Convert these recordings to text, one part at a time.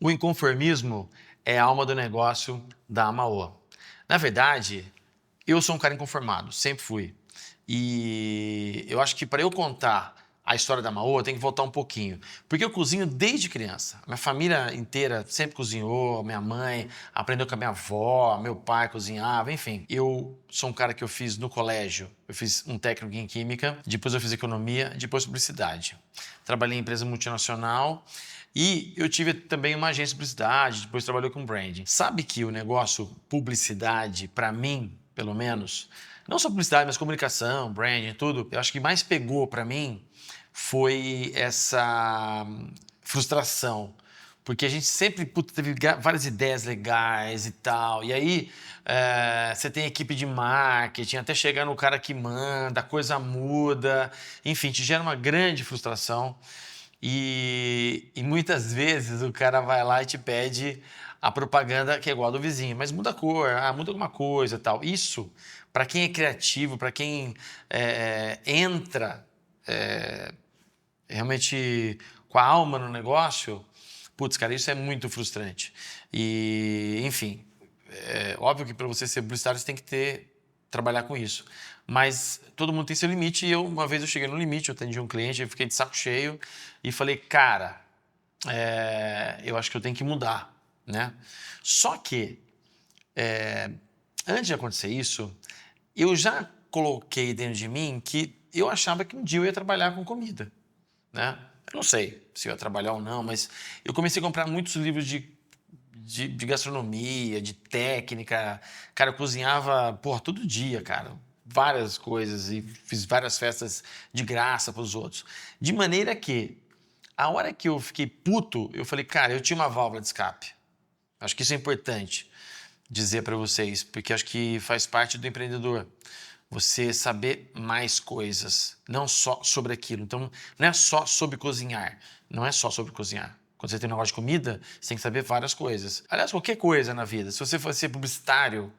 O inconformismo é a alma do negócio da Amaô. Na verdade, eu sou um cara inconformado, sempre fui. E eu acho que para eu contar a história da Amaô, eu tenho que voltar um pouquinho. Porque eu cozinho desde criança. Minha família inteira sempre cozinhou, minha mãe aprendeu com a minha avó, meu pai cozinhava, enfim. Eu sou um cara que eu fiz no colégio. Eu fiz um técnico em química, depois eu fiz economia, depois publicidade. Trabalhei em empresa multinacional e eu tive também uma agência de publicidade, depois trabalhei com branding. Sabe que o negócio publicidade, para mim, pelo menos, não só publicidade, mas comunicação, branding, tudo, eu acho que mais pegou para mim foi essa frustração. Porque a gente sempre teve várias ideias legais e tal. E aí você tem equipe de marketing, até chegar no cara que manda, a coisa muda. Enfim, te gera uma grande frustração. E muitas vezes o cara vai lá e te pede a propaganda que é igual a do vizinho, mas muda a cor, muda alguma coisa e tal. Isso, para quem é criativo, para quem entra realmente com a alma no negócio, putz, cara, isso é muito frustrante. E, enfim, é óbvio que para você ser publicitário você tem que trabalhar com isso. Mas todo mundo tem seu limite e uma vez eu cheguei no limite, eu atendi um cliente, eu fiquei de saco cheio e falei, cara, eu acho que eu tenho que mudar, né? Só que, antes de acontecer isso, eu já coloquei dentro de mim que eu achava que um dia eu ia trabalhar com comida, né? Eu não sei se eu ia trabalhar ou não, mas eu comecei a comprar muitos livros de gastronomia, de técnica. Cara, eu cozinhava, porra, todo dia, cara. Várias coisas e fiz várias festas de graça para os outros. De maneira que, a hora que eu fiquei puto, eu falei, cara, eu tinha uma válvula de escape. Acho que isso é importante dizer para vocês, porque acho que faz parte do empreendedor. Você saber mais coisas, não só sobre aquilo. Então, não é só sobre cozinhar. Não é só sobre cozinhar. Quando você tem um negócio de comida, você tem que saber várias coisas. Aliás, qualquer coisa na vida. Se você for ser publicitário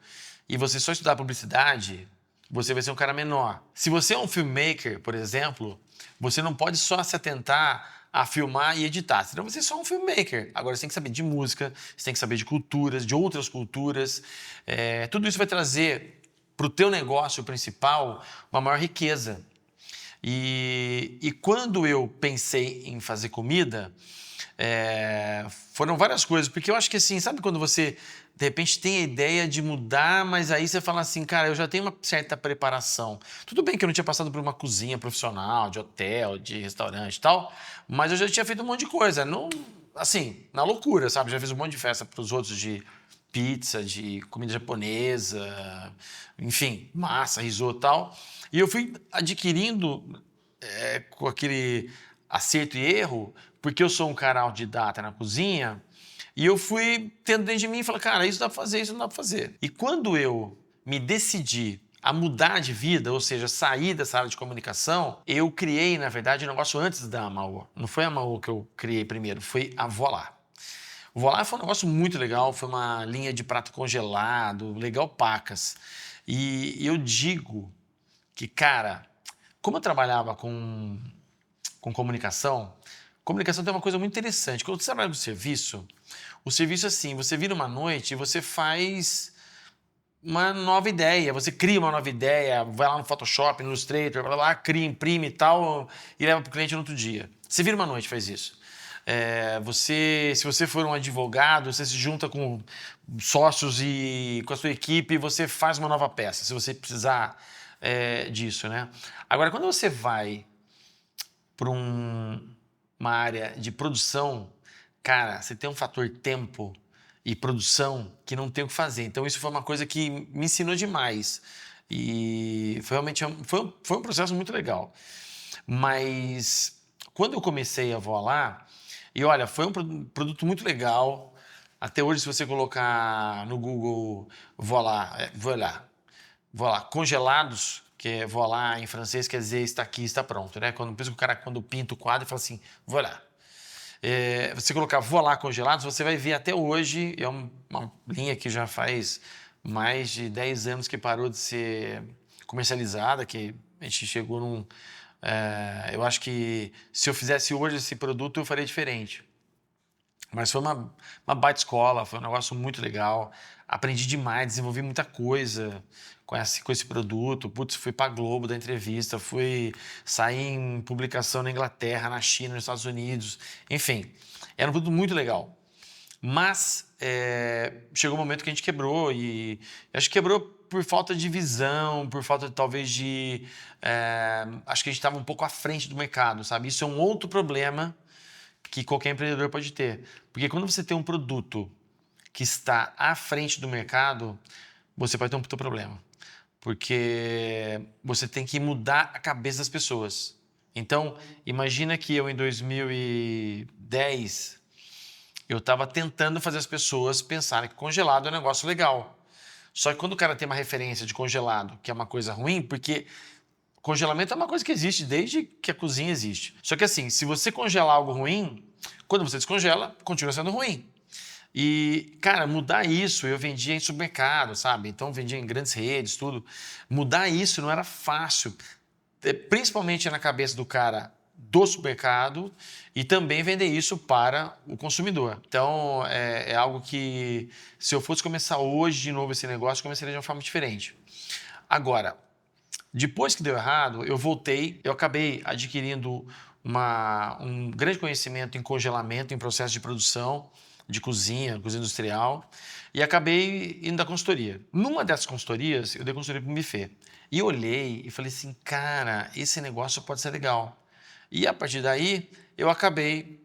e você só estudar publicidade, você vai ser um cara menor. Se você é um filmmaker, por exemplo, você não pode só se atentar a filmar e editar, senão você é só um filmmaker. Agora você tem que saber de música, você tem que saber de culturas, de outras culturas. Tudo isso vai trazer para o teu negócio principal uma maior riqueza. E quando eu pensei em fazer comida, foram várias coisas, porque eu acho que assim, sabe quando você de repente tem a ideia de mudar, mas aí você fala assim, cara, eu já tenho uma certa preparação. Tudo bem que eu não tinha passado por uma cozinha profissional, de hotel, de restaurante e tal, mas eu já tinha feito um monte de coisa, não, assim, na loucura, sabe? Já fiz um monte de festa para os outros de pizza, de comida japonesa, enfim, massa, risoto e tal. E eu fui adquirindo com aquele acerto e erro, porque eu sou um cara autodidata na cozinha, e eu fui tendo dentro de mim e falei, cara, isso dá pra fazer, isso não dá pra fazer. E quando eu me decidi a mudar de vida, ou seja, sair dessa área de comunicação, eu criei, na verdade, um negócio antes da Amaô. Não foi a Amaô que eu criei primeiro, foi a Voilá. O Voilá foi um negócio muito legal, foi uma linha de prato congelado, legal pacas. E eu digo que, cara, como eu trabalhava com comunicação tem uma coisa muito interessante. Quando você trabalha com serviço, o serviço é assim, você vira uma noite e você faz uma nova ideia, você cria uma nova ideia, vai lá no Photoshop, no Illustrator, vai lá, cria, imprime e tal, e leva para o cliente no outro dia. Você vira uma noite e faz isso. Se você for um advogado, você se junta com sócios e com a sua equipe e você faz uma nova peça, se você precisar disso, né? Agora, quando você vai para uma área de produção, cara, você tem um fator tempo e produção que não tem o que fazer. Então isso foi uma coisa que me ensinou demais. E foi realmente foi um processo muito legal. Mas quando eu comecei a voar, e olha, foi um produto muito legal. Até hoje, se você colocar no Google voilà, congelados, que é voilà em francês quer dizer está aqui, está pronto, né? Quando, por isso que o cara, quando pinta o quadro, fala assim, voilà. Você colocar voilà congelados, você vai ver até hoje, é uma linha que já faz mais de 10 anos que parou de ser comercializada, que a gente chegou num... eu acho que se eu fizesse hoje esse produto, eu faria diferente. Mas foi uma baita escola, foi um negócio muito legal. Aprendi demais, desenvolvi muita coisa com esse produto. Putz, fui pra Globo da entrevista, fui sair em publicação na Inglaterra, na China, nos Estados Unidos. Enfim, era um produto muito legal. Mas chegou um momento que a gente quebrou e acho que quebrou por falta de visão, por falta talvez de... acho que a gente estava um pouco à frente do mercado, sabe? Isso é um outro problema que qualquer empreendedor pode ter. Porque quando você tem um produto que está à frente do mercado, você vai ter um puta problema. Porque você tem que mudar a cabeça das pessoas. Então, imagina que eu em 2010, eu estava tentando fazer as pessoas pensarem que congelado é um negócio legal. Só que quando o cara tem uma referência de congelado, que é uma coisa ruim, porque congelamento é uma coisa que existe desde que a cozinha existe. Só que assim, se você congelar algo ruim, quando você descongela, continua sendo ruim. E, cara, mudar isso, eu vendia em supermercado, sabe? Então vendia em grandes redes, tudo. Mudar isso não era fácil, principalmente na cabeça do cara do supermercado e também vender isso para o consumidor. Então, é algo que, se eu fosse começar hoje de novo esse negócio, eu começaria de uma forma diferente. Agora, depois que deu errado, eu voltei, eu acabei adquirindo um grande conhecimento em congelamento, em processo de produção, de cozinha industrial, e acabei indo da consultoria. Numa dessas consultorias, eu dei consultoria para um buffet. E eu olhei e falei assim, cara, esse negócio pode ser legal. E a partir daí, eu acabei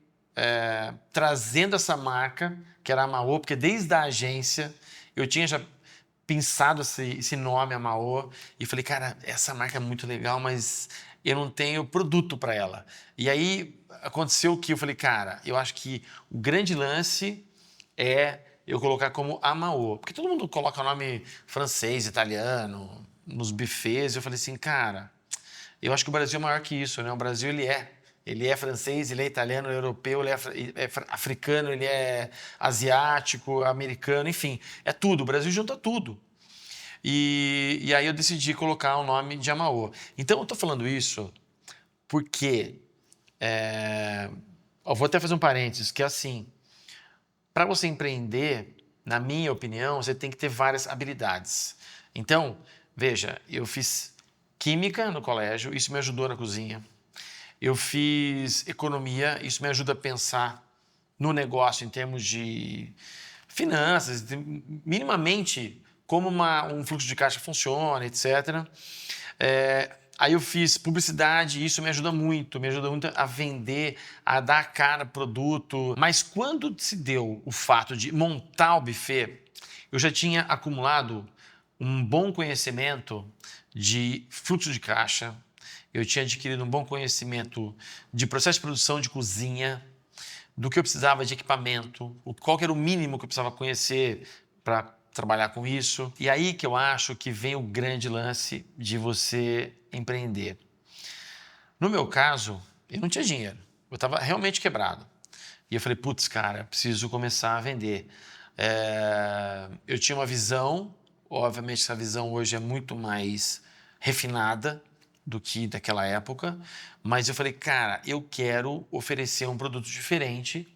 trazendo essa marca, que era a Amaô, porque desde a agência eu tinha já pensado esse nome, Amaô, e falei, cara, essa marca é muito legal, mas eu não tenho produto para ela. E aí aconteceu que eu falei, cara, eu acho que o grande lance é eu colocar como Amaô, porque todo mundo coloca nome francês, italiano, nos buffets, eu falei assim, cara, eu acho que o Brasil é maior que isso, né? O Brasil, ele é francês, ele é italiano, ele é europeu, ele é africano, ele é asiático, americano, enfim, é tudo. O Brasil junta tudo. E aí eu decidi colocar o nome de Amaô. Então eu estou falando isso porque... eu vou até fazer um parênteses, que é assim, para você empreender, na minha opinião, você tem que ter várias habilidades. Então, veja, eu fiz química no colégio, isso me ajudou na cozinha. Eu fiz economia, isso me ajuda a pensar no negócio em termos de finanças, minimamente como um fluxo de caixa funciona, etc. Aí eu fiz publicidade, isso me ajuda muito a vender, a dar a cara pro produto. Mas quando se deu o fato de montar o buffet, eu já tinha acumulado um bom conhecimento de fluxo de caixa, eu tinha adquirido um bom conhecimento de processo de produção de cozinha, do que eu precisava de equipamento, qual que era o mínimo que eu precisava conhecer para trabalhar com isso. E aí que eu acho que vem o grande lance de você empreender. No meu caso, eu não tinha dinheiro, eu estava realmente quebrado. E eu falei, putz, cara, preciso começar a vender. Eu tinha uma visão, obviamente essa visão hoje é muito mais refinada do que daquela época, mas eu falei, cara, eu quero oferecer um produto diferente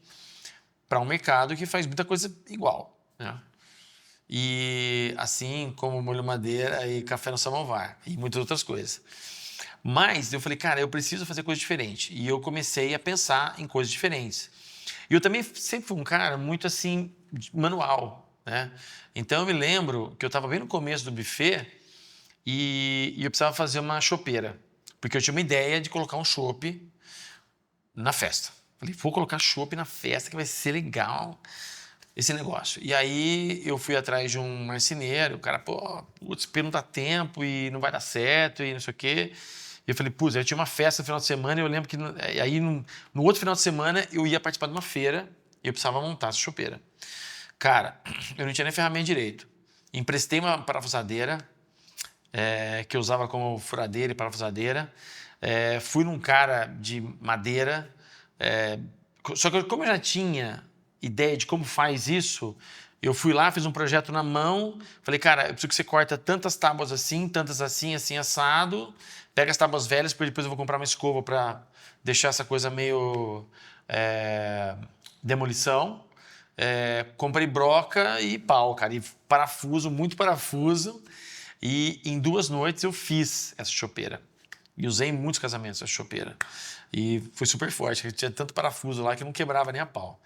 para um mercado que faz muita coisa igual, né? E assim como molho madeira e café no samovar e muitas outras coisas. Mas eu falei, cara, eu preciso fazer coisa diferente. E eu comecei a pensar em coisas diferentes. E eu também sempre fui um cara muito assim, manual, né? Então eu me lembro que eu estava bem no começo do buffet e eu precisava fazer uma chopeira. Porque eu tinha uma ideia de colocar um chopp na festa. Falei, vou colocar chopp na festa que vai ser legal esse negócio. E aí eu fui atrás de um marceneiro, o cara, pô, putz, não dá tempo e não vai dar certo e não sei o quê. E eu falei, putz, eu tinha uma festa no final de semana e eu lembro que aí no outro final de semana eu ia participar de uma feira e eu precisava montar essa chopeira. Cara, eu não tinha nem ferramenta direito. Emprestei uma parafusadeira, que eu usava como furadeira e parafusadeira. Fui num cara de madeira. Só que como eu já tinha ideia de como faz isso, eu fui lá, fiz um projeto na mão, falei, cara, eu preciso que você corta tantas tábuas assim, tantas assim, assim, assado, pega as tábuas velhas, porque depois eu vou comprar uma escova para deixar essa coisa meio demolição, comprei broca e pau, cara. E parafuso, muito parafuso. E em 2 noites eu fiz essa chopeira. E usei em muitos casamentos essa chopeira. E foi super forte, tinha tanto parafuso lá que não quebrava nem a pau.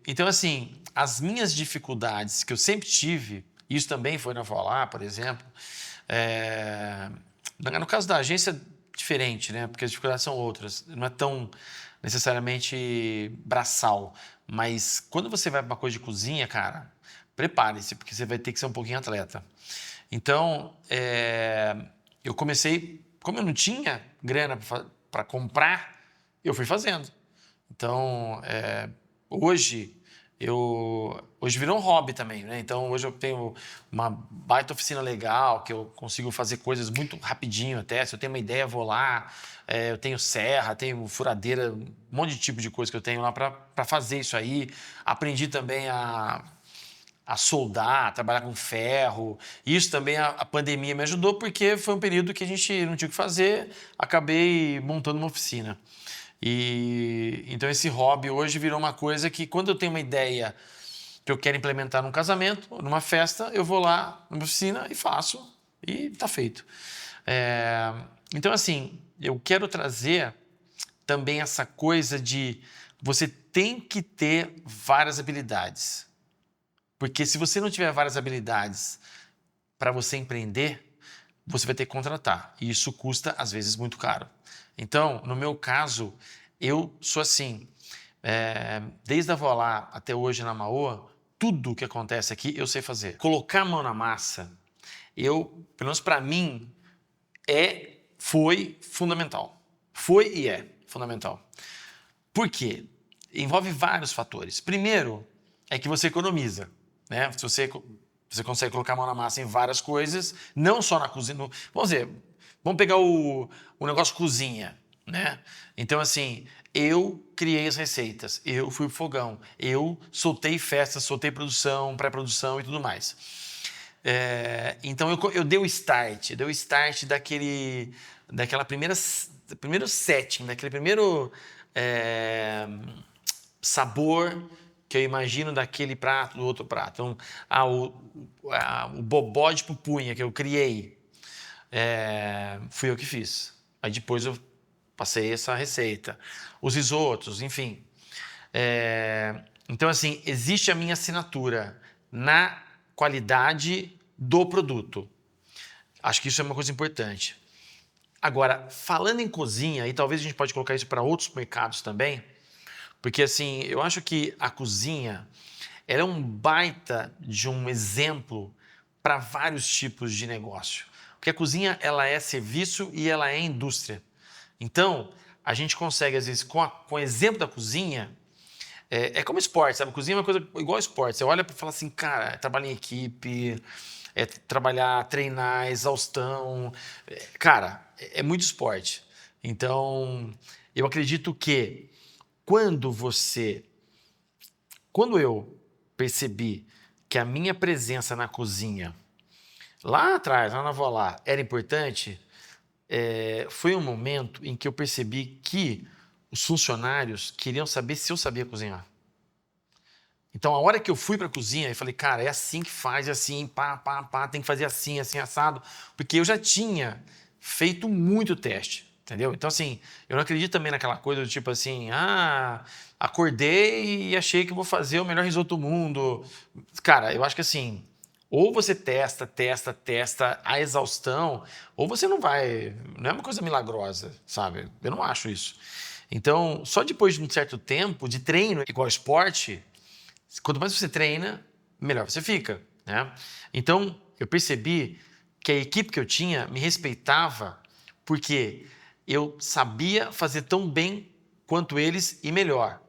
Então, assim, as minhas dificuldades que eu sempre tive, isso também foi na Voilá, por exemplo, no caso da agência, diferente, né? Porque as dificuldades são outras. Não é tão necessariamente braçal. Mas quando você vai para uma coisa de cozinha, cara, prepare-se, porque você vai ter que ser um pouquinho atleta. Então, eu comecei, como eu não tinha grana para comprar, eu fui fazendo. Então, hoje virou um hobby também, né? Então, hoje eu tenho uma baita oficina legal, que eu consigo fazer coisas muito rapidinho até. Se eu tenho uma ideia, vou lá. Eu tenho serra, tenho furadeira, um monte de tipo de coisa que eu tenho lá para fazer isso aí. Aprendi também a soldar, a trabalhar com ferro. Isso também a pandemia me ajudou, porque foi um período que a gente não tinha o que fazer, acabei montando uma oficina. Então esse hobby hoje virou uma coisa que, quando eu tenho uma ideia que eu quero implementar num casamento, numa festa, eu vou lá na minha oficina e faço, e tá feito. Então, assim, eu quero trazer também essa coisa de você tem que ter várias habilidades. Porque se você não tiver várias habilidades para você empreender, você vai ter que contratar. E isso custa, às vezes, muito caro. Então, no meu caso, eu sou assim. Desde a Voilá até hoje na Maoa, tudo que acontece aqui eu sei fazer. Colocar a mão na massa, pelo menos para mim, foi fundamental. Foi e é fundamental. Por quê? Envolve vários fatores. Primeiro, é que você economiza, né? Se você consegue colocar a mão na massa em várias coisas, não só na cozinha. Vamos pegar o negócio cozinha, né? Então, assim, eu criei as receitas, eu fui pro fogão, eu soltei festas, soltei produção, pré-produção e tudo mais. Então, eu dei o start daquela primeiro setting, daquele primeiro sabor que eu imagino daquele prato, do outro prato. Então, o bobó de pupunha que eu criei, fui eu que fiz. Aí depois eu passei essa receita. Os risotos, enfim. Então, assim, existe a minha assinatura na qualidade do produto. Acho que isso é uma coisa importante. Agora, falando em cozinha, e talvez a gente pode colocar isso para outros mercados também, porque, assim, eu acho que a cozinha ela é um baita de um exemplo para vários tipos de negócio. Porque a cozinha ela é serviço e ela é indústria. Então, a gente consegue, às vezes, com o exemplo da cozinha, como esporte, sabe? A cozinha é uma coisa igual esporte. Você olha para falar assim, cara, trabalhar em equipe, trabalhar, treinar, exaustão. Cara, é muito esporte. Então, eu acredito que quando eu percebi que a minha presença na cozinha, lá atrás, lá na Voilá, era importante, foi um momento em que eu percebi que os funcionários queriam saber se eu sabia cozinhar. Então, a hora que eu fui para a cozinha, eu falei, cara, é assim que faz, é assim, pá, pá, pá, tem que fazer assim, assim, assado. Porque eu já tinha feito muito teste, entendeu? Então, assim, eu não acredito também naquela coisa do tipo assim, acordei e achei que vou fazer o melhor risoto do mundo. Cara, eu acho que assim, ou você testa a exaustão, ou você não vai, não é uma coisa milagrosa, sabe? Eu não acho isso. Então, só depois de um certo tempo de treino, igual esporte, quanto mais você treina, melhor você fica, né? Então, eu percebi que a equipe que eu tinha me respeitava porque eu sabia fazer tão bem quanto eles e melhor.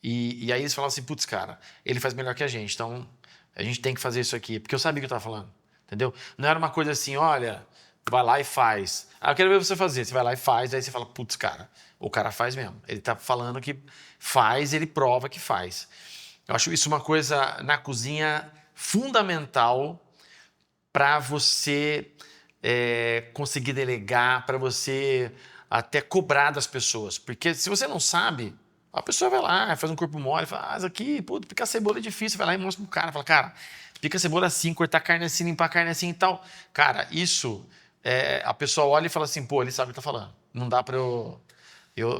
E aí eles falavam assim, putz, cara, ele faz melhor que a gente, então a gente tem que fazer isso aqui. Porque eu sabia o que eu estava falando, entendeu? Não era uma coisa assim, olha, vai lá e faz. Eu quero ver você fazer. Você vai lá e faz, aí você fala, putz, cara, o cara faz mesmo. Ele tá falando que faz, ele prova que faz. Eu acho isso uma coisa na cozinha fundamental para você conseguir delegar, para você até cobrar das pessoas. Porque se você não sabe, A pessoa vai lá, faz um corpo mole, fala, isso aqui, puta, picar cebola é difícil. Vai lá e mostra pro cara, fala, cara, pica cebola assim, cortar carne assim, limpar carne assim e tal. Cara, isso, a pessoa olha e fala assim, pô, ele sabe o que tá falando. Não dá pra eu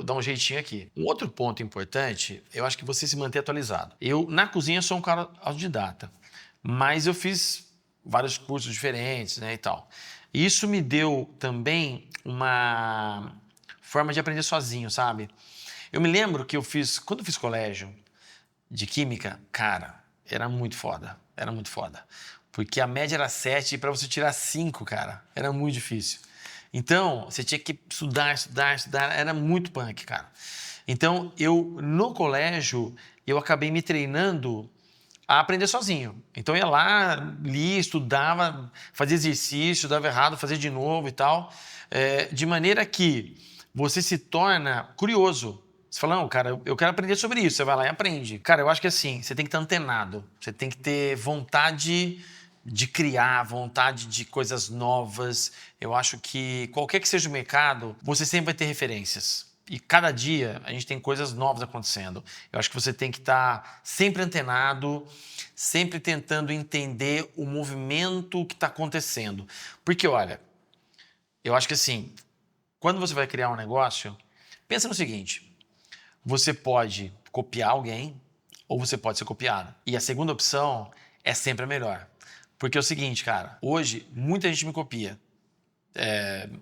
dar um jeitinho aqui. Um outro ponto importante, eu acho que você se manter atualizado. Eu, na cozinha, sou um cara autodidata, mas eu fiz vários cursos diferentes, né, e tal. Isso me deu também uma forma de aprender sozinho, sabe? Eu me lembro que quando eu fiz colégio de química, cara, era muito foda, era muito foda. Porque a média era 7 e para você tirar 5, cara, era muito difícil. Então, você tinha que estudar, estudar, estudar, era muito punk, cara. Então, no colégio, eu acabei me treinando a aprender sozinho. Então, eu ia lá, lia, estudava, fazia exercício, dava errado, fazia de novo e tal. De maneira que você se torna curioso. Você fala, não, cara, eu quero aprender sobre isso. Você vai lá e aprende. Cara, eu acho que assim, você tem que estar antenado. Você tem que ter vontade de criar, vontade de coisas novas. Eu acho que qualquer que seja o mercado, você sempre vai ter referências. E cada dia a gente tem coisas novas acontecendo. Eu acho que você tem que estar sempre antenado, sempre tentando entender o movimento que está acontecendo. Porque, olha, eu acho que assim, quando você vai criar um negócio, pensa no seguinte: você pode copiar alguém ou você pode ser copiado. E a segunda opção é sempre a melhor. Porque é o seguinte, cara, hoje muita gente me copia.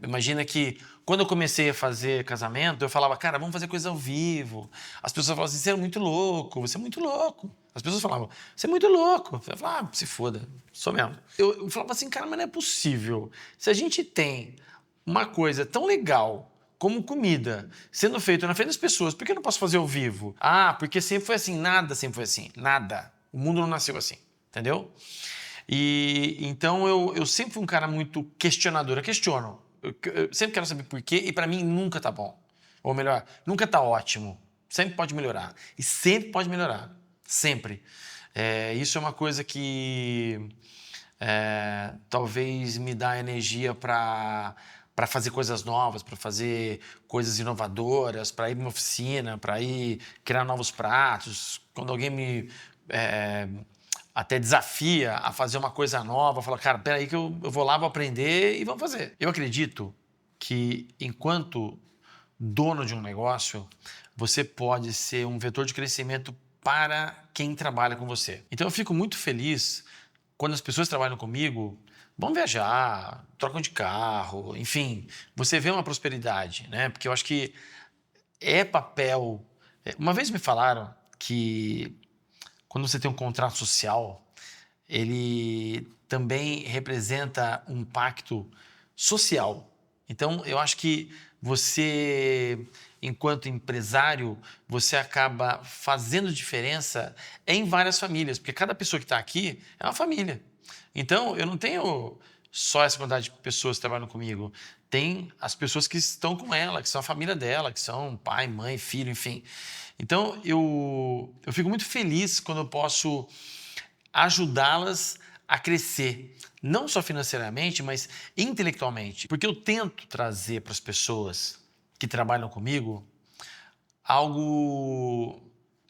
Imagina que quando eu comecei a fazer casamento, eu falava, cara, vamos fazer coisa ao vivo. As pessoas falavam assim, você é muito louco, você é muito louco. As pessoas falavam, você é muito louco. Eu falava, se foda, sou mesmo. Eu falava assim, cara, mas não é possível. Se a gente tem uma coisa tão legal como comida sendo feita na frente das pessoas, por que eu não posso fazer ao vivo? Ah, porque sempre foi assim. Nada sempre foi assim. Nada. O mundo não nasceu assim. Entendeu? E então eu sempre fui um cara muito questionador. Eu questiono. Eu sempre quero saber por quê e para mim nunca tá bom. Ou melhor, nunca tá ótimo. Sempre pode melhorar. E sempre pode melhorar. Sempre. Isso é uma coisa que talvez me dá energia para fazer coisas novas, para fazer coisas inovadoras, para ir para uma oficina, para ir criar novos pratos. Quando alguém me até desafia a fazer uma coisa nova, fala, cara, peraí que eu vou lá, vou aprender e vamos fazer. Eu acredito que enquanto dono de um negócio, você pode ser um vetor de crescimento para quem trabalha com você. Então eu fico muito feliz quando as pessoas trabalham comigo, vão viajar, trocam de carro, enfim, você vê uma prosperidade, né? Porque eu acho que é papel. Uma vez me falaram que quando você tem um contrato social, ele também representa um pacto social. Então, eu acho que você, enquanto empresário, você acaba fazendo diferença em várias famílias, porque cada pessoa que está aqui é uma família. Então, eu não tenho só essa quantidade de pessoas que trabalham comigo. Tem as pessoas que estão com ela, que são a família dela, que são pai, mãe, filho, enfim. Então, eu fico muito feliz quando eu posso ajudá-las a crescer, não só financeiramente, mas intelectualmente. Porque eu tento trazer para as pessoas que trabalham comigo algo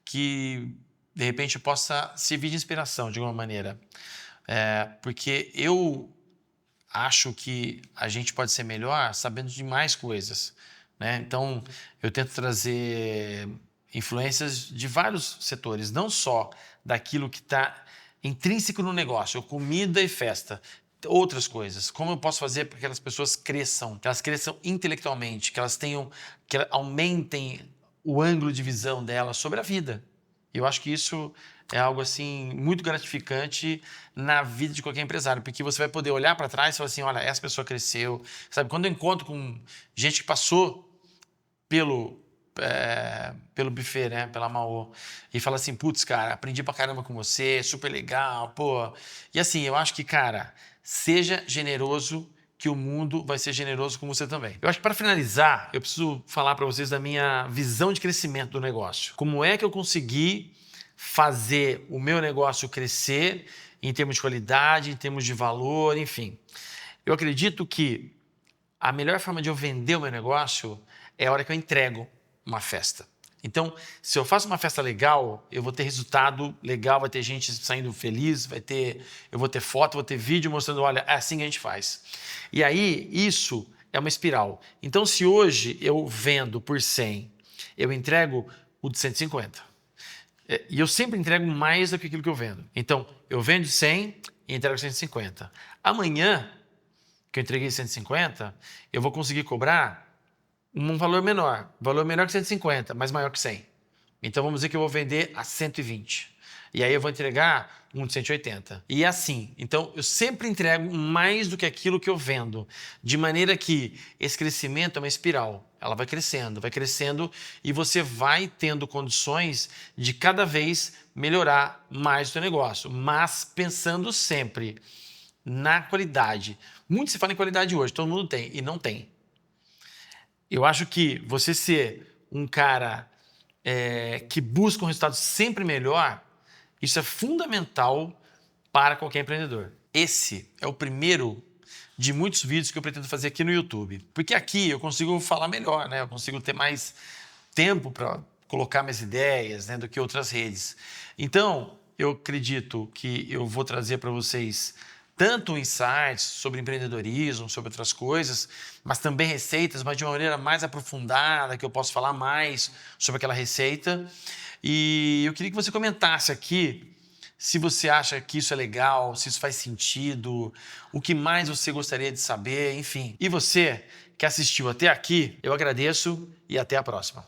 que, de repente, possa servir de inspiração de alguma maneira. Porque eu acho que a gente pode ser melhor sabendo de mais coisas, né? Então, eu tento trazer influências de vários setores, não só daquilo que está intrínseco no negócio, comida e festa, outras coisas. Como eu posso fazer para que aquelas pessoas cresçam, que elas cresçam intelectualmente, que elas aumentem o ângulo de visão delas sobre a vida. Eu acho que isso é algo assim muito gratificante na vida de qualquer empresário, porque você vai poder olhar para trás e falar assim, olha, essa pessoa cresceu, sabe? Quando eu encontro com gente que passou pelo buffet, né, pela Maô, e fala assim, putz, cara, aprendi pra caramba com você, super legal, pô. E assim, eu acho que, cara, seja generoso, que o mundo vai ser generoso com você também. Eu acho que para finalizar, eu preciso falar para vocês da minha visão de crescimento do negócio. Como é que eu consegui fazer o meu negócio crescer em termos de qualidade, em termos de valor, enfim. Eu acredito que a melhor forma de eu vender o meu negócio é a hora que eu entrego uma festa. Então, se eu faço uma festa legal, eu vou ter resultado legal, vai ter gente saindo feliz, eu vou ter foto, vou ter vídeo mostrando, olha, é assim que a gente faz. E aí, isso é uma espiral. Então, se hoje eu vendo por 100, eu entrego o de 150. E eu sempre entrego mais do que aquilo que eu vendo. Então, eu vendo 100 e entrego 150. Amanhã, que eu entreguei 150, eu vou conseguir cobrar um valor menor que 150, mas maior que 100. Então vamos dizer que eu vou vender a 120. E aí eu vou entregar um de 180. E assim, então eu sempre entrego mais do que aquilo que eu vendo, de maneira que esse crescimento é uma espiral. Ela vai crescendo e você vai tendo condições de cada vez melhorar mais o seu negócio, mas pensando sempre na qualidade. Muito se fala em qualidade hoje, todo mundo tem e não tem. Eu acho que você ser um cara que busca um resultado sempre melhor, isso é fundamental para qualquer empreendedor. Esse é o primeiro de muitos vídeos que eu pretendo fazer aqui no YouTube. Porque aqui eu consigo falar melhor, né? Eu consigo ter mais tempo para colocar minhas ideias, né, do que outras redes. Então, eu acredito que eu vou trazer para vocês tanto insights sobre empreendedorismo, sobre outras coisas, mas também receitas, mas de uma maneira mais aprofundada, que eu posso falar mais sobre aquela receita. E eu queria que você comentasse aqui se você acha que isso é legal, se isso faz sentido, o que mais você gostaria de saber, enfim. E você que assistiu até aqui, eu agradeço e até a próxima.